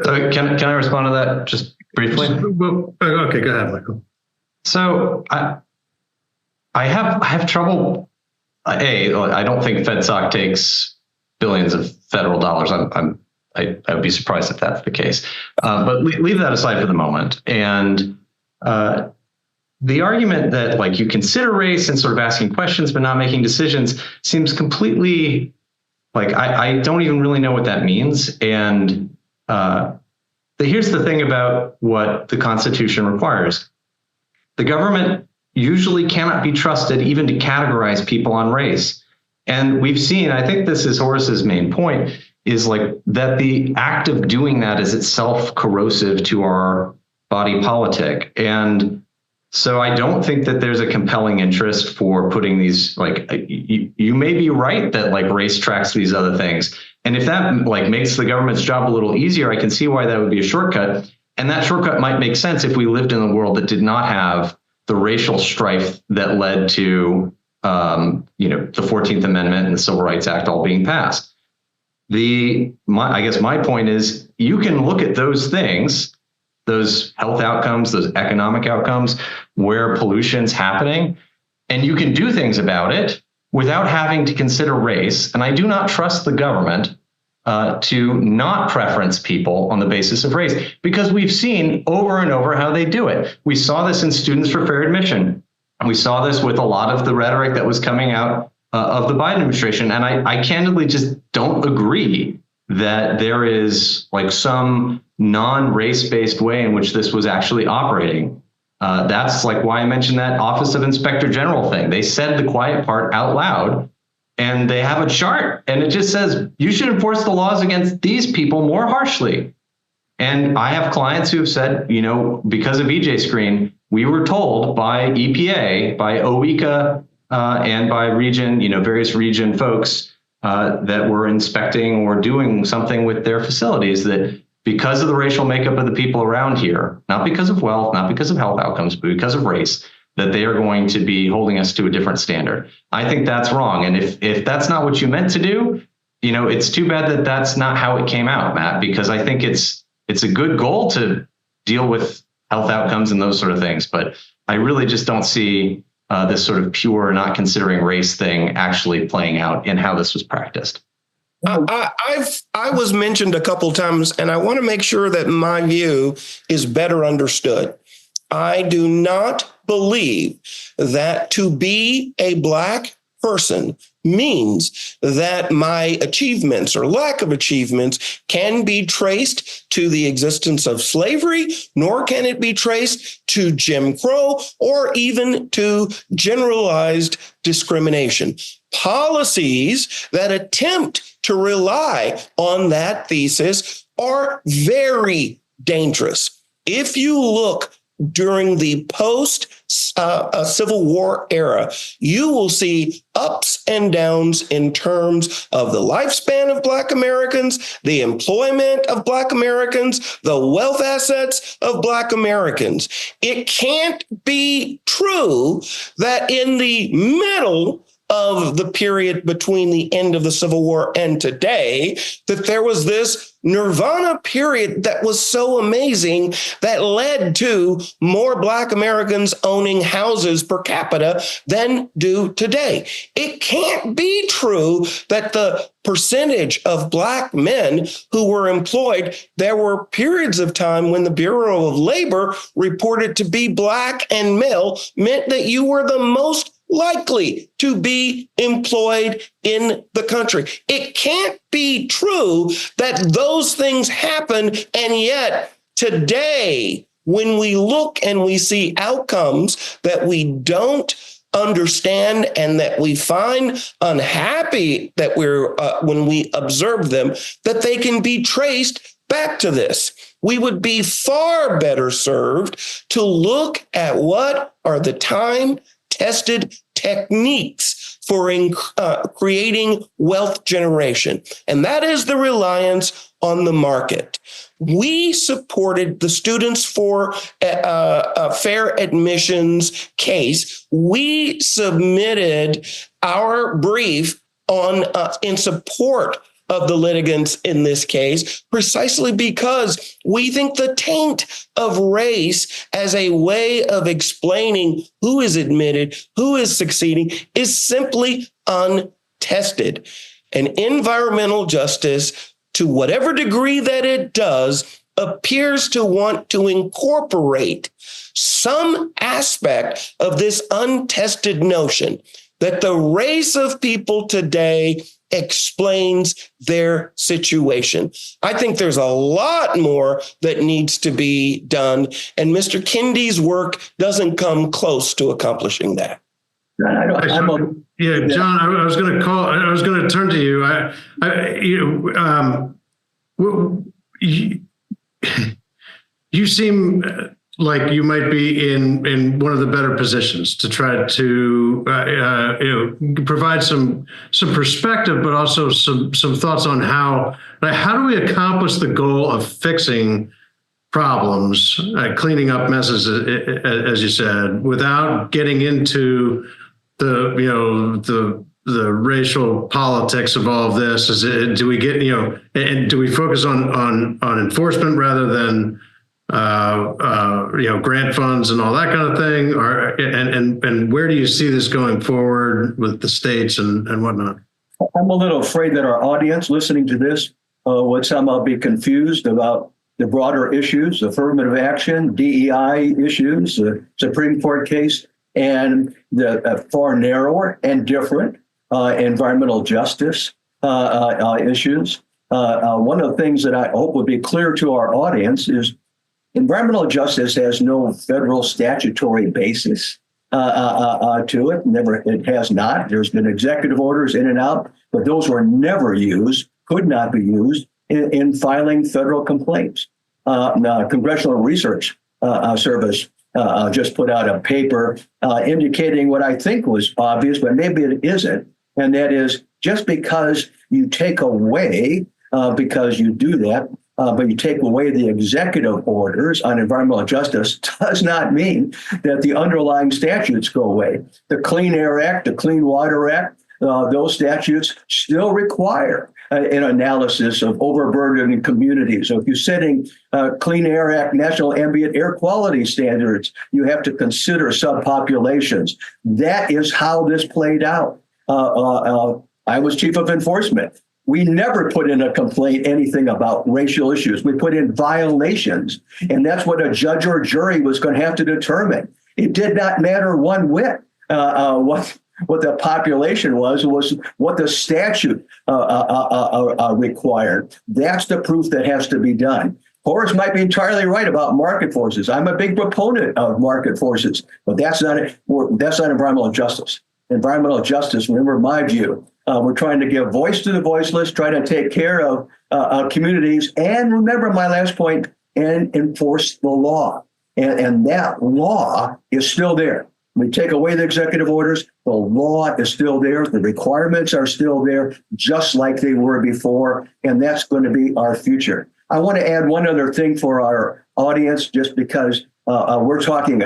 So can I respond to that just briefly? Okay, go ahead, Michael. So I have trouble. I don't think FedSoc takes billions of federal dollars. I would be surprised if that's the case. But leave that aside for the moment. And the argument that like you consider race and sort of asking questions but not making decisions seems completely like I don't even really know what that means. And here's the thing about what the Constitution requires. The government usually cannot be trusted even to categorize people on race. And we've seen, I think this is Horace's main point, is like that the act of doing that is itself corrosive to our body politic. And so I don't think that there's a compelling interest for putting these, like, you may be right that like race tracks these other things. And if that like makes the government's job a little easier, I can see why that would be a shortcut. And that shortcut might make sense if we lived in a world that did not have the racial strife that led to, the 14th Amendment and the Civil Rights Act all being passed. I guess my point is you can look at those things, those health outcomes, those economic outcomes where pollution's happening, and you can do things about it without having to consider race. And I do not trust the government to not preference people on the basis of race, because we've seen over and over how they do it. We saw this in Students for Fair Admission. And we saw this with a lot of the rhetoric that was coming out of the Biden administration. And I candidly just don't agree that there is like some non-race-based way in which this was actually operating. That's like why I mentioned that Office of Inspector General thing. They said the quiet part out loud, and they have a chart, and it just says, you should enforce the laws against these people more harshly. And I have clients who have said, because of EJ Screen, we were told by EPA, by OECA, and by region, various region folks that were inspecting or doing something with their facilities, that because of the racial makeup of the people around here, not because of wealth, not because of health outcomes, but because of race, that they are going to be holding us to a different standard. I think that's wrong. And if that's not what you meant to do, it's too bad that that's not how it came out, Matt, because I think it's a good goal to deal with health outcomes and those sort of things. But I really just don't see this sort of pure not considering race thing actually playing out in how this was practiced. I was mentioned a couple times, and I want to make sure that my view is better understood. I do not believe that to be a Black person means that my achievements or lack of achievements can be traced to the existence of slavery, nor can it be traced to Jim Crow or even to generalized discrimination. Policies that attempt to rely on that thesis are very dangerous. If you look during the post-Civil War era, you will see ups and downs in terms of the lifespan of Black Americans, the employment of Black Americans, the wealth assets of Black Americans. It can't be true that in the middle of the period between the end of the Civil War and today, that there was this nirvana period that was so amazing that led to more Black Americans owning houses per capita than do today. It can't be true that the percentage of Black men who were employed, there were periods of time when the Bureau of Labor reported to be Black and male meant that you were the most likely to be employed in the country. It can't be true that those things happen, and yet today when we look and we see outcomes that we don't understand and that we find unhappy that when we observe them, that they can be traced back to this. We would be far better served to look at what are the time-tested techniques for creating wealth generation. And that is the reliance on the market. We supported the Students for Fair Admissions case. We submitted our brief in support of the litigants in this case, precisely because we think the taint of race as a way of explaining who is admitted, who is succeeding, is simply untested. And environmental justice, to whatever degree that it does, appears to want to incorporate some aspect of this untested notion that the race of people today explains their situation. I think there's a lot more that needs to be done, and Mr. Kindy's work doesn't come close to accomplishing that. John, I was going to turn to you. You seem like you might be in one of the better positions to try to provide some perspective, but also some thoughts on how do we accomplish the goal of fixing problems, cleaning up messes, as you said, without getting into the racial politics of all of this? Do we get and do we focus on enforcement rather than grant funds and all that kind of thing, and where do you see this going forward with the states and whatnot? I'm a little afraid that our audience listening to this would somehow be confused about the broader issues, affirmative action, DEI issues, the Supreme Court case, and the far narrower and different environmental justice issues. One of the things that I hope would be clear to our audience is environmental justice has no federal statutory basis to it. It has not. There's been executive orders in and out, but those were never used, could not be used in filing federal complaints. Congressional Research Service just put out a paper indicating what I think was obvious, but maybe it isn't. And that is, just because you take away, because you do that, but you take away the executive orders on environmental justice, does not mean that the underlying statutes go away. The Clean Air Act, the Clean Water Act, those statutes still require an analysis of overburdened communities. So if you're setting Clean Air Act, National Ambient Air Quality Standards, you have to consider subpopulations. That is how this played out. I was chief of enforcement. We never put in a complaint anything about racial issues. We put in violations, and that's what a judge or jury was going to have to determine. It did not matter one whit what the population was what the statute required. That's the proof that has to be done. Horace might be entirely right about market forces. I'm a big proponent of market forces, but that's not environmental justice. Environmental justice, remember my view, we're trying to give voice to the voiceless, trying to take care of communities, and remember my last point, and enforce the law. And that law is still there. We take away the executive orders, the law is still there, the requirements are still there, just like they were before, and that's going to be our future. I want to add one other thing for our audience, just because we're talking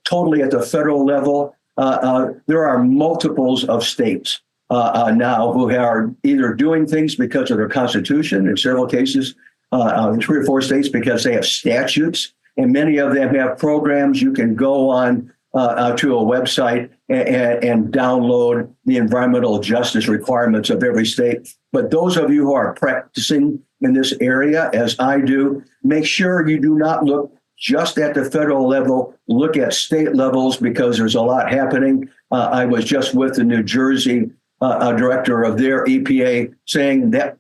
totally at the federal level. There are multiples of states now who are either doing things because of their constitution, in several cases, 3 or 4 states because they have statutes, and many of them have programs. You can go on to a website and download the environmental justice requirements of every state. But those of you who are practicing in this area, as I do, make sure you do not look just at the federal level, look at state levels, because there's a lot happening. I was just with the New Jersey director of their EPA saying that,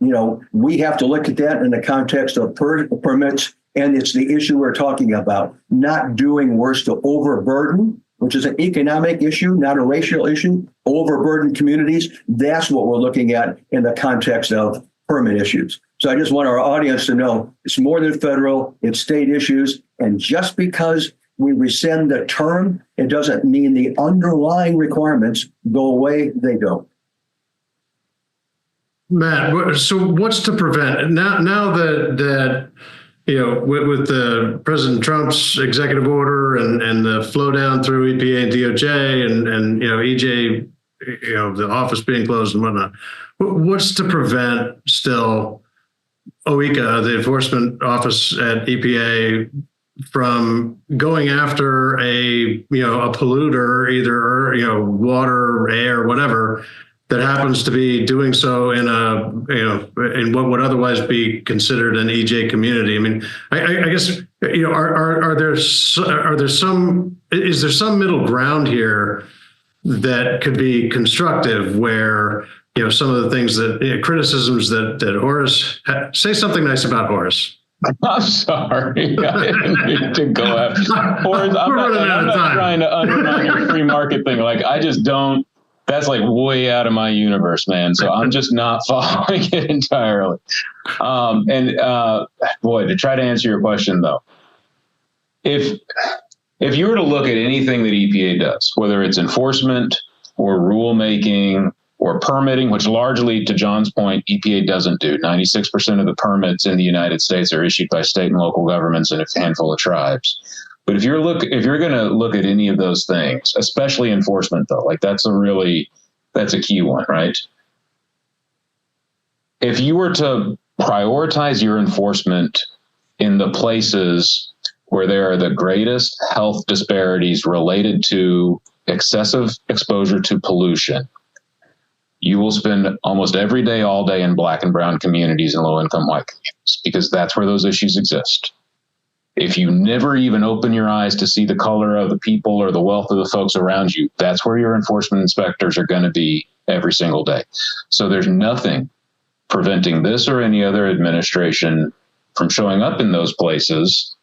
we have to look at that in the context of permits And it's the issue we're talking about, not doing worse to overburden, which is an economic issue, not a racial issue, overburden communities. That's what we're looking at in the context of permit issues. So I just want our audience to know it's more than federal, it's state issues. And just because we rescind the term, it doesn't mean the underlying requirements go away. They don't. Matt, so what's to prevent now that with the President Trump's executive order and the flow down through EPA and DOJ and EJ, the office being closed and whatnot, what's to prevent still OECA, the enforcement office at EPA, from going after a polluter, either water, air, whatever, that happens to be doing so in in what would otherwise be considered an EJ community? I mean, I guess is there some middle ground here that could be constructive, where some of the things that criticisms that Horace say something nice about Horace. I'm sorry. I didn't mean to go after Horace. I'm not trying to undermine your free market thing. Like, I just don't. That's like way out of my universe, man. So I'm just not following it entirely. Boy, to try to answer your question though, if you were to look at anything that EPA does, whether it's enforcement or rulemaking or permitting, which largely, to John's point, EPA doesn't do. 96% of the permits in the United States are issued by state and local governments and a handful of tribes. But if you're going to look at any of those things, especially enforcement, though, like that's a key one, right? If you were to prioritize your enforcement in the places where there are the greatest health disparities related to excessive exposure to pollution, you will spend almost every day, all day in Black and brown communities and low-income white communities, because that's where those issues exist. If you never even open your eyes to see the color of the people or the wealth of the folks around you, that's where your enforcement inspectors are going to be every single day. So there's nothing preventing this or any other administration from showing up in those places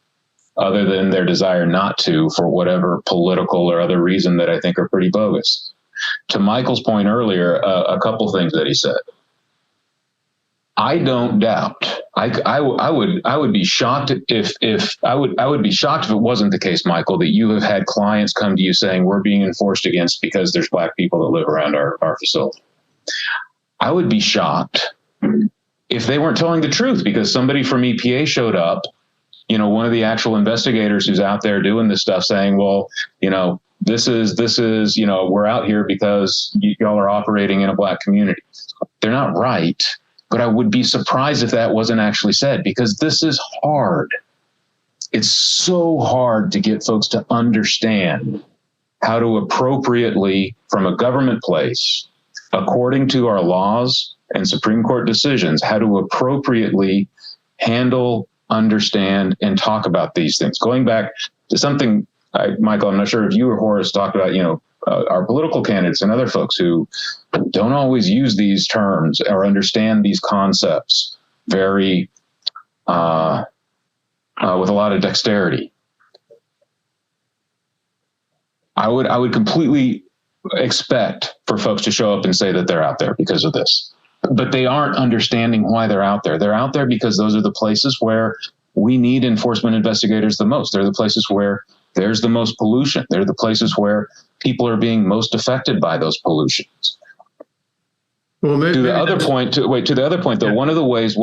other than their desire not to, for whatever political or other reason that I think are pretty bogus. To Michael's point earlier, a couple things that he said. I don't doubt. I would be shocked if it wasn't the case, Michael, that you have had clients come to you saying we're being enforced against because there's Black people that live around our facility. I would be shocked if they weren't telling the truth, because somebody from EPA showed up, one of the actual investigators who's out there doing this stuff, saying, well, this is, we're out here because y'all are operating in a Black community. They're not right. But I would be surprised if that wasn't actually said, because this is hard. It's so hard to get folks to understand how to appropriately, from a government place, according to our laws and Supreme Court decisions, how to appropriately handle, understand, and talk about these things. Going back to something, Michael, I'm not sure if you or Horace talked about, our political candidates and other folks who don't always use these terms or understand these concepts very with a lot of dexterity. I would completely expect for folks to show up and say that they're out there because of this, but they aren't understanding why they're out there. They're out there because those are the places where we need enforcement investigators the most. They're the places where there's the most pollution. They're the places where people are being most affected by those pollutions. Well, to the other point, though, yeah. One of the ways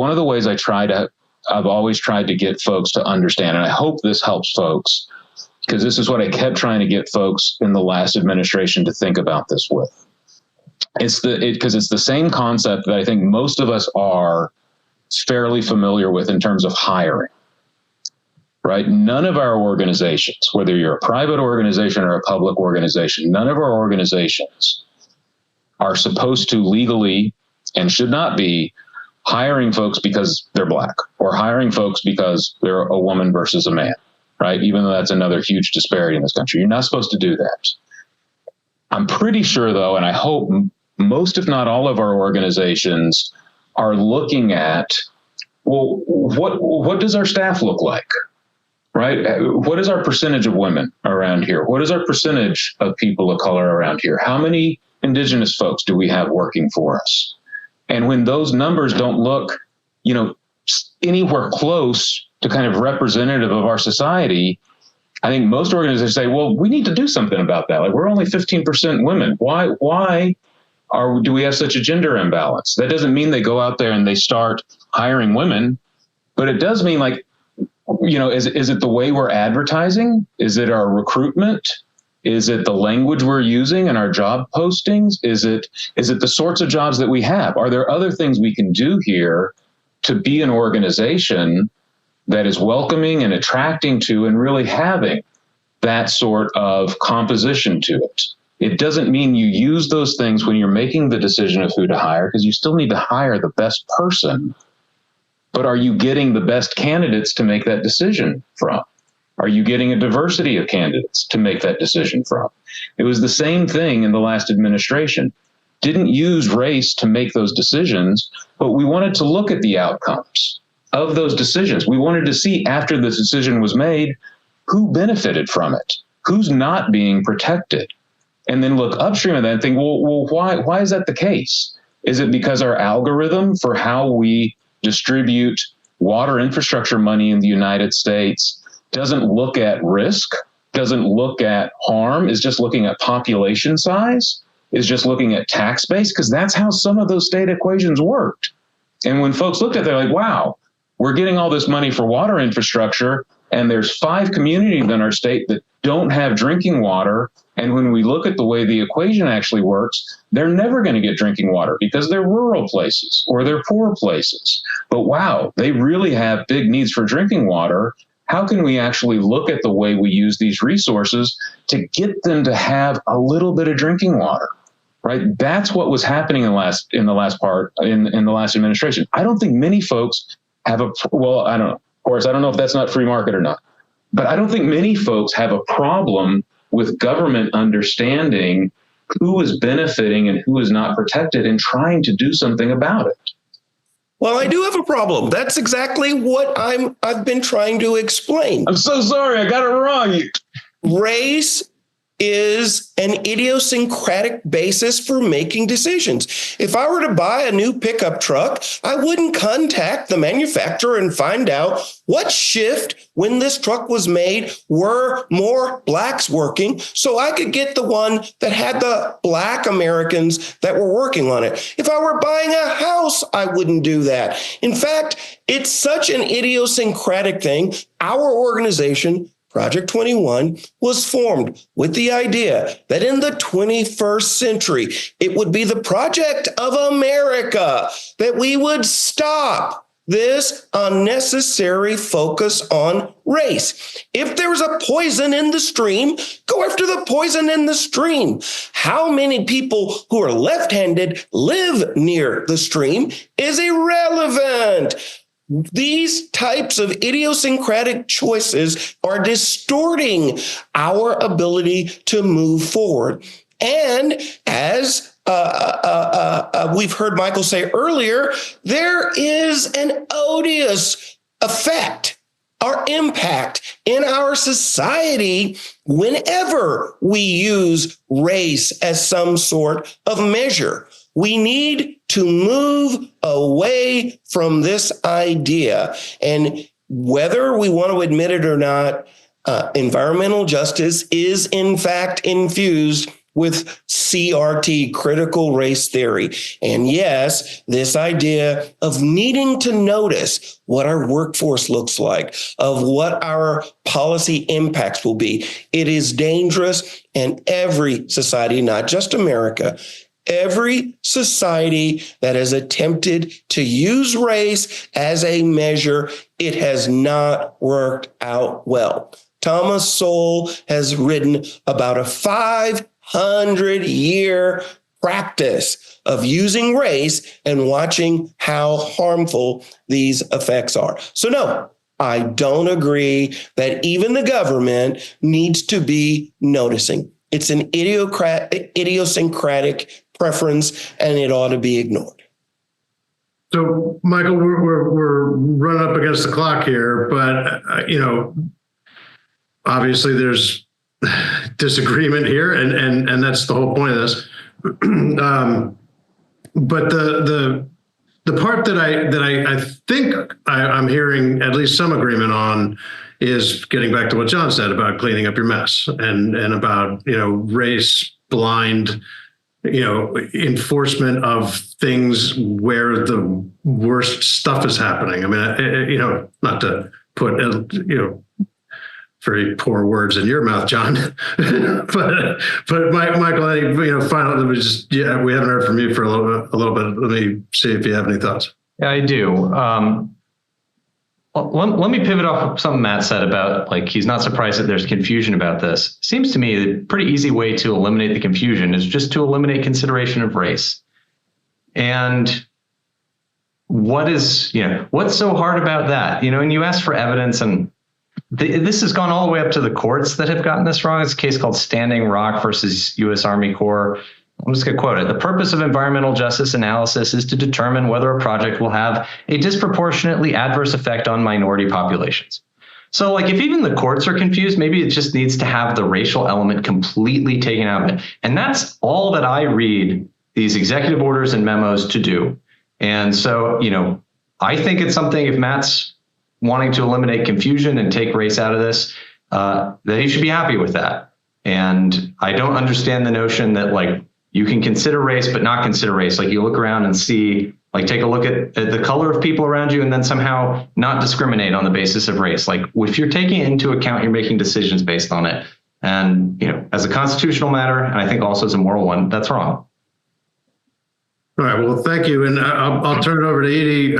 I've always tried to get folks to understand, and I hope this helps folks, because this is what I kept trying to get folks in the last administration to think about this with. Because it's the same concept that I think most of us are fairly familiar with in terms of hiring. Right? None of our organizations, whether you're a private organization or a public organization, none of our organizations are supposed to legally, and should not be, hiring folks because they're Black or hiring folks because they're a woman versus a man, right? Even though that's another huge disparity in this country. You're not supposed to do that. I'm pretty sure, though, and I hope most, if not all, of our organizations are looking at well, what does our staff look like? Right? What is our percentage of women around here? What is our percentage of people of color around here? How many indigenous folks do we have working for us? And when those numbers don't look, anywhere close to kind of representative of our society, I think most organizations say, well, we need to do something about that. Like, we're only 15% women. Why do we have such a gender imbalance? That doesn't mean they go out there and they start hiring women, but it does mean, like, is it the way we're advertising? Is it our recruitment? Is it the language we're using in our job postings? Is it the sorts of jobs that we have? Are there other things we can do here to be an organization that is welcoming and attracting to and really having that sort of composition to it? It doesn't mean you use those things when you're making the decision of who to hire, because you still need to hire the best person. But are you getting the best candidates to make that decision from? Are you getting a diversity of candidates to make that decision from? It was the same thing in the last administration. Didn't use race to make those decisions, but we wanted to look at the outcomes of those decisions. We wanted to see, after the decision was made, who benefited from it, who's not being protected, and then look upstream of that and think, well, why is that the case? Is it because our algorithm for how we distribute water infrastructure money in the United States doesn't look at risk, doesn't look at harm, is just looking at population size, is just looking at tax base? Because that's how some of those state equations worked. And when folks looked at it, they're like, wow, we're getting all this money for water infrastructure, and there's 5 communities in our state that don't have drinking water. And when we look at the way the equation actually works, they're never going to get drinking water because they're rural places or they're poor places. But wow, they really have big needs for drinking water. How can we actually look at the way we use these resources to get them to have a little bit of drinking water? Right? That's what was happening in the last administration. I don't think many folks have I don't know. Of course, I don't know if that's not free market or not, but I don't think many folks have a problem with government understanding who is benefiting and who is not protected and trying to do something about it. Well, I do have a problem. That's exactly what I've been trying to explain. I'm so sorry. I got it wrong. Race is an idiosyncratic basis for making decisions. If I were to buy a new pickup truck, I wouldn't contact the manufacturer and find out what shift when this truck was made were more blacks working, so I could get the one that had the black Americans that were working on it. If I were buying a house, I wouldn't do that. In fact, it's such an idiosyncratic thing. Our organization, Project 21, was formed with the idea that in the 21st century, it would be the project of America that we would stop this unnecessary focus on race. If there's a poison in the stream, go after the poison in the stream. How many people who are left-handed live near the stream is irrelevant. These types of idiosyncratic choices are distorting our ability to move forward. And as we've heard Michael say earlier, there is an odious effect or impact in our society whenever we use race as some sort of measure. We need to move away from this idea. And whether we want to admit it or not, environmental justice is in fact infused with CRT, critical race theory. And yes, this idea of needing to notice what our workforce looks like, of what our policy impacts will be, it is dangerous. And every society, not just America, every society that has attempted to use race as a measure, it has not worked out well. Thomas Sowell has written about a 500-year practice of using race and watching how harmful these effects are. So no, I don't agree that even the government needs to be noticing. It's an idiosyncratic preference, and it ought to be ignored. So, Michael, we're running up against the clock here, but obviously there's disagreement here, and that's the whole point of this. But the part that I think I'm hearing at least some agreement on is getting back to what John said about cleaning up your mess and about race blind enforcement of things where the worst stuff is happening. I mean, not to put very poor words in your mouth, John, but Michael, finally, we haven't heard from you for a little bit. Let me see if you have any thoughts. Yeah, I do. Let me pivot off of something Matt said about he's not surprised that there's confusion about this. Seems to me the pretty easy way to eliminate the confusion is just to eliminate consideration of race. And what's so hard about that? And you ask for evidence, and this has gone all the way up to the courts that have gotten this wrong. It's a case called Standing Rock versus U.S. Army Corps. I'm just going to quote it. The purpose of environmental justice analysis is to determine whether a project will have a disproportionately adverse effect on minority populations. So if even the courts are confused, maybe it just needs to have the racial element completely taken out of it. And that's all that I read these executive orders and memos to do. And so, I think it's something, if Matt's wanting to eliminate confusion and take race out of this, that he should be happy with that. And I don't understand the notion that you can consider race, but not consider race. You look around and see, take a look at the color of people around you and then somehow not discriminate on the basis of race. If you're taking it into account, you're making decisions based on it. And, as a constitutional matter, and I think also as a moral one, that's wrong. All right. Well, thank you. And I'll turn it over to Edie.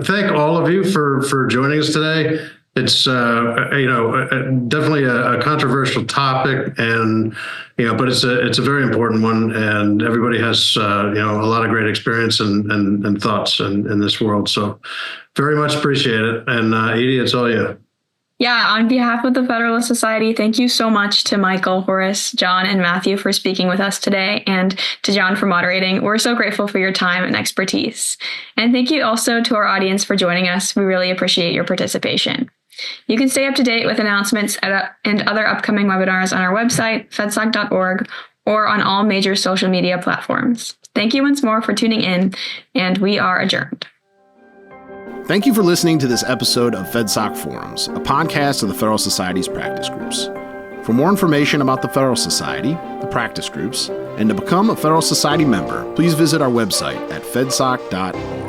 Thank all of you for joining us today. It's, definitely a controversial topic, and, but it's a very important one, and everybody has, a lot of great experience and thoughts in this world. So very much appreciate it. And Edie, it's all you. Yeah, on behalf of the Federalist Society, thank you so much to Michael, Horace, John, and Matthew for speaking with us today, and to John for moderating. We're so grateful for your time and expertise. And thank you also to our audience for joining us. We really appreciate your participation. You can stay up to date with announcements and other upcoming webinars on our website, fedsoc.org, or on all major social media platforms. Thank you once more for tuning in, and we are adjourned. Thank you for listening to this episode of FedSoc Forums, a podcast of the Federalist Society's practice groups. For more information about the Federalist Society, the practice groups, and to become a Federalist Society member, please visit our website at fedsoc.org.